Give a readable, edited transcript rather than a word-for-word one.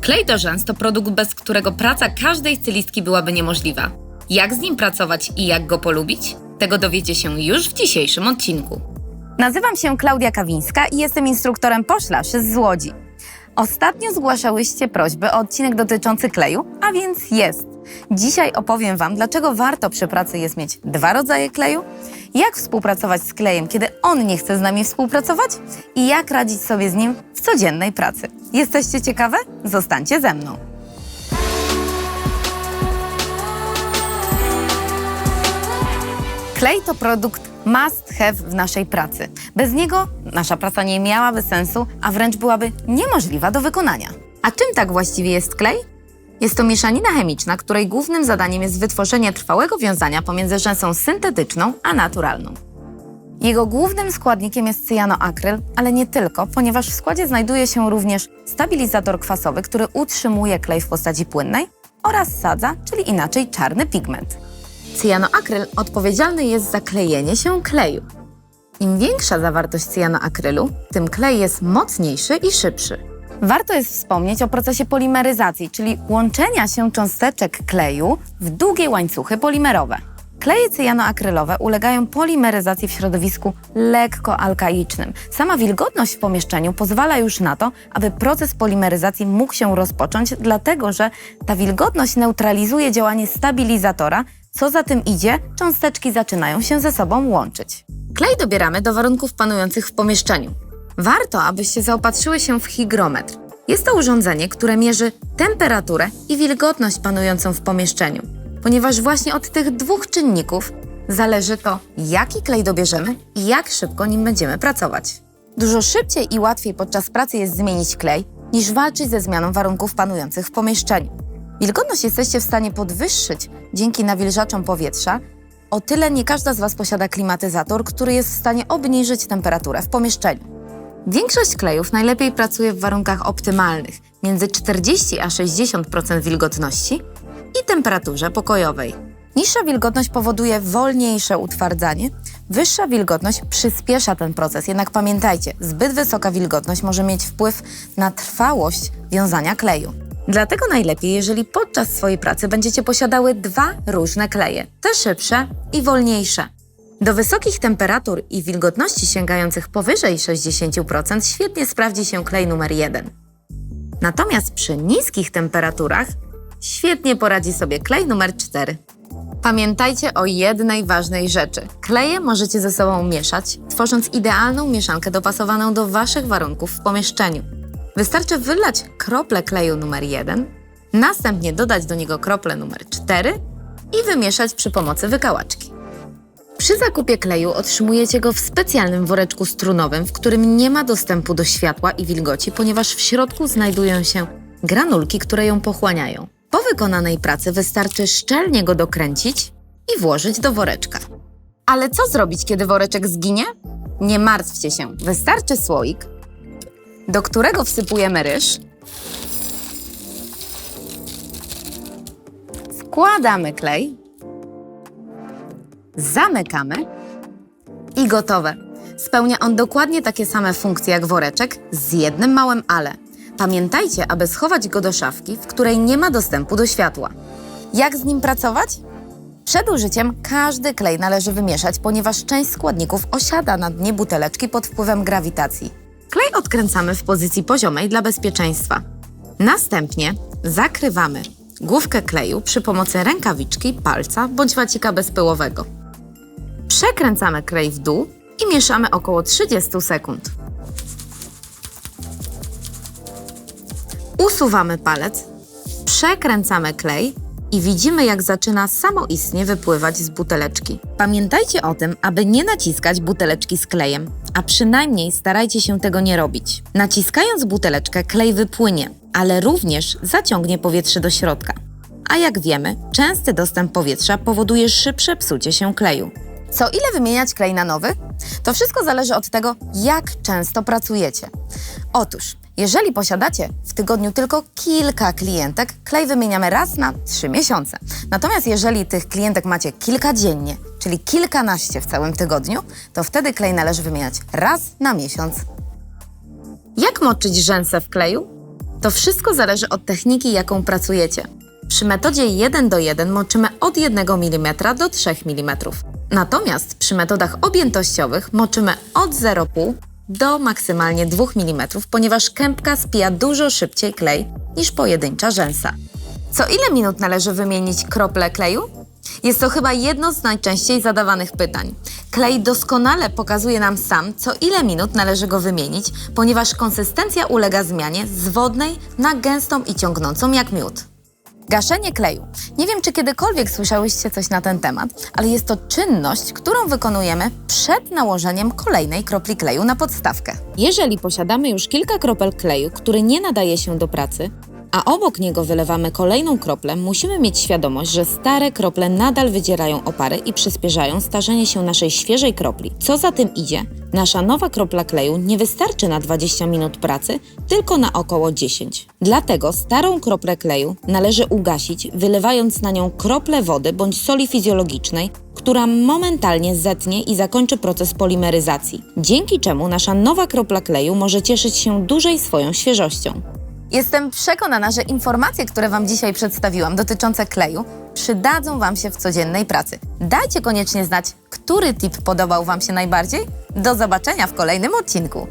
Klej do rzęs to produkt, bez którego praca każdej stylistki byłaby niemożliwa. Jak z nim pracować i jak go polubić? Tego dowiecie się już w dzisiejszym odcinku. Nazywam się Klaudia Kawińska i jestem instruktorem poszlaszy z Łodzi. Ostatnio zgłaszałyście prośby o odcinek dotyczący kleju, a więc jest. Dzisiaj opowiem Wam, dlaczego warto przy pracy jest mieć 2 rodzaje kleju, jak współpracować z klejem, kiedy on nie chce z nami współpracować i jak radzić sobie z nim w codziennej pracy. Jesteście ciekawe? Zostańcie ze mną. Klej to produkt must have w naszej pracy. Bez niego nasza praca nie miałaby sensu, a wręcz byłaby niemożliwa do wykonania. A czym tak właściwie jest klej? Jest to mieszanina chemiczna, której głównym zadaniem jest wytworzenie trwałego wiązania pomiędzy rzęsą syntetyczną a naturalną. Jego głównym składnikiem jest cyjanoakryl, ale nie tylko, ponieważ w składzie znajduje się również stabilizator kwasowy, który utrzymuje klej w postaci płynnej oraz sadza, czyli inaczej czarny pigment. Cyjanoakryl odpowiedzialny jest za klejenie się kleju. Im większa zawartość cyjanoakrylu, tym klej jest mocniejszy i szybszy. Warto jest wspomnieć o procesie polimeryzacji, czyli łączenia się cząsteczek kleju w długie łańcuchy polimerowe. Kleje cyjanoakrylowe ulegają polimeryzacji w środowisku lekko alkaicznym. Sama wilgotność w pomieszczeniu pozwala już na to, aby proces polimeryzacji mógł się rozpocząć, dlatego że ta wilgotność neutralizuje działanie stabilizatora, co za tym idzie, cząsteczki zaczynają się ze sobą łączyć. Klej dobieramy do warunków panujących w pomieszczeniu. Warto, abyście zaopatrzyły się w hygrometr. Jest to urządzenie, które mierzy temperaturę i wilgotność panującą w pomieszczeniu, ponieważ właśnie od tych 2 czynników zależy to, jaki klej dobierzemy i jak szybko nim będziemy pracować. Dużo szybciej i łatwiej podczas pracy jest zmienić klej, niż walczyć ze zmianą warunków panujących w pomieszczeniu. Wilgotność jesteście w stanie podwyższyć dzięki nawilżaczom powietrza. O tyle nie każda z Was posiada klimatyzator, który jest w stanie obniżyć temperaturę w pomieszczeniu. Większość klejów najlepiej pracuje w warunkach optymalnych, między 40 a 60% wilgotności i temperaturze pokojowej. Niższa wilgotność powoduje wolniejsze utwardzanie, wyższa wilgotność przyspiesza ten proces, jednak pamiętajcie, zbyt wysoka wilgotność może mieć wpływ na trwałość wiązania kleju. Dlatego najlepiej, jeżeli podczas swojej pracy będziecie posiadały 2 różne kleje, te szybsze i wolniejsze. Do wysokich temperatur i wilgotności sięgających powyżej 60% świetnie sprawdzi się klej numer 1. Natomiast przy niskich temperaturach świetnie poradzi sobie klej numer 4. Pamiętajcie o jednej ważnej rzeczy. Kleje możecie ze sobą mieszać, tworząc idealną mieszankę dopasowaną do Waszych warunków w pomieszczeniu. Wystarczy wylać kroplę kleju numer 1, następnie dodać do niego kroplę numer 4 i wymieszać przy pomocy wykałaczki. Przy zakupie kleju otrzymujecie go w specjalnym woreczku strunowym, w którym nie ma dostępu do światła i wilgoci, ponieważ w środku znajdują się granulki, które ją pochłaniają. Po wykonanej pracy wystarczy szczelnie go dokręcić i włożyć do woreczka. Ale co zrobić, kiedy woreczek zginie? Nie martwcie się, wystarczy słoik, do którego wsypujemy ryż, wkładamy klej, zamykamy i gotowe. Spełnia on dokładnie takie same funkcje jak woreczek, z jednym małym ale. Pamiętajcie, aby schować go do szafki, w której nie ma dostępu do światła. Jak z nim pracować? Przed użyciem każdy klej należy wymieszać, ponieważ część składników osiada na dnie buteleczki pod wpływem grawitacji. Klej odkręcamy w pozycji poziomej dla bezpieczeństwa. Następnie zakrywamy główkę kleju przy pomocy rękawiczki, palca bądź wacika bezpyłowego. Przekręcamy klej w dół i mieszamy około 30 sekund. Usuwamy palec, przekręcamy klej i widzimy, jak zaczyna samoistnie wypływać z buteleczki. Pamiętajcie o tym, aby nie naciskać buteleczki z klejem, a przynajmniej starajcie się tego nie robić. Naciskając buteleczkę, klej wypłynie, ale również zaciągnie powietrze do środka. A jak wiemy, częsty dostęp powietrza powoduje szybsze psucie się kleju. Co ile wymieniać klej na nowy? To wszystko zależy od tego, jak często pracujecie. Otóż, jeżeli posiadacie w tygodniu tylko kilka klientek, klej wymieniamy raz na 3 miesiące. Natomiast jeżeli tych klientek macie kilka dziennie, czyli kilkanaście w całym tygodniu, to wtedy klej należy wymieniać raz na miesiąc. Jak moczyć rzęsę w kleju? To wszystko zależy od techniki, jaką pracujecie. Przy metodzie 1:1 moczymy od 1 mm do 3 mm. Natomiast przy metodach objętościowych moczymy od 0,5 do maksymalnie 2 mm, ponieważ kępka spija dużo szybciej klej niż pojedyncza rzęsa. Co ile minut należy wymienić krople kleju? Jest to chyba jedno z najczęściej zadawanych pytań. Klej doskonale pokazuje nam sam, co ile minut należy go wymienić, ponieważ konsystencja ulega zmianie z wodnej na gęstą i ciągnącą jak miód. Gaszenie kleju. Nie wiem, czy kiedykolwiek słyszałyście coś na ten temat, ale jest to czynność, którą wykonujemy przed nałożeniem kolejnej kropli kleju na podstawkę. Jeżeli posiadamy już kilka kropel kleju, który nie nadaje się do pracy, a obok niego wylewamy kolejną kroplę, musimy mieć świadomość, że stare krople nadal wydzierają opary i przyspieszają starzenie się naszej świeżej kropli. Co za tym idzie, nasza nowa kropla kleju nie wystarczy na 20 minut pracy, tylko na około 10. Dlatego starą kroplę kleju należy ugasić, wylewając na nią kroplę wody bądź soli fizjologicznej, która momentalnie zetnie i zakończy proces polimeryzacji, dzięki czemu nasza nowa kropla kleju może cieszyć się dłużej swoją świeżością. Jestem przekonana, że informacje, które Wam dzisiaj przedstawiłam dotyczące kleju, przydadzą Wam się w codziennej pracy. Dajcie koniecznie znać, który tip podobał Wam się najbardziej. Do zobaczenia w kolejnym odcinku.